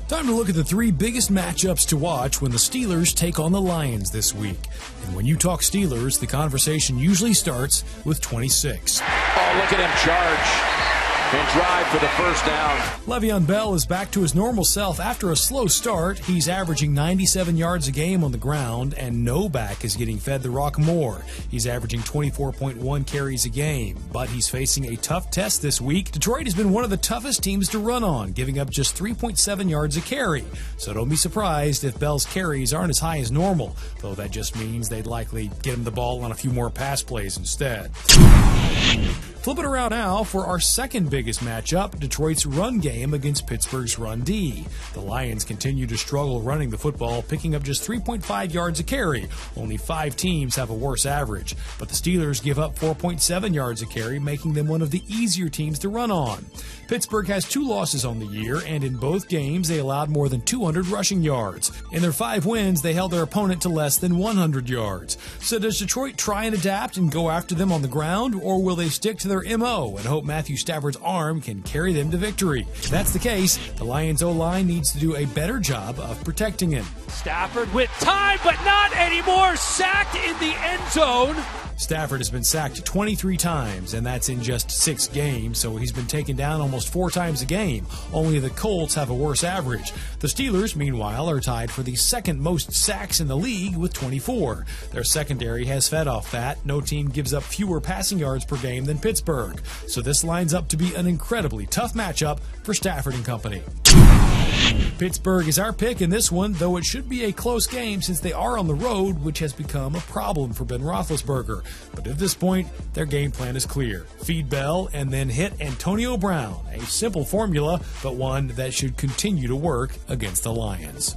Time to look at the three biggest matchups to watch when the Steelers take on the Lions this week. And when you talk Steelers, the conversation usually starts with 26. Oh, look at him charge and drive for the first down. LEVEON Bell is back to his normal self after a slow start. He's averaging 97 yards a game on the ground, and no back is getting fed the rock more. He's averaging 24.1 carries a game, but he's facing a tough test this week. Detroit has been one of the toughest teams to run on, giving up just 3.7 yards a carry. So don't be surprised if Bell's carries aren't as high as normal, though that just means they'd likely get him the ball on a few more pass plays instead. Flip it around now for our second biggest matchup, Detroit's run game against Pittsburgh's run D. The Lions continue to struggle running the football, picking up just 3.5 yards a carry. Only 5 teams have a worse average, but the Steelers give up 4.7 yards a carry, making them one of the easier teams to run on. Pittsburgh has 2 losses on the year, and in both games they allowed more than 200 rushing yards. In their 5 wins, they held their opponent to less than 100 yards. So does Detroit try and adapt and go after them on the ground, or will they stick to their MO and hope Matthew Stafford's arm can carry them to victory? If that's the case, the Lions O-line needs to do a better job of protecting him. Stafford with time, but not anymore. Sacked in the end zone. Stafford has been sacked 23 times, and that's in just 6 games, so he's been taken down almost 4 times a game. Only the Colts have a worse average. The Steelers, meanwhile, are tied for the second most sacks in the league with 24. Their secondary has fed off that. No team gives up fewer passing yards per game than Pittsburgh. So this lines up to be an incredibly tough matchup for Stafford and company. Pittsburgh is our pick in this one, though it should be a close game since they are on the road, which has become a problem for Ben Roethlisberger. But at this point, their game plan is clear. Feed Bell and then hit Antonio Brown. A simple formula, but one that should continue to work against the Lions.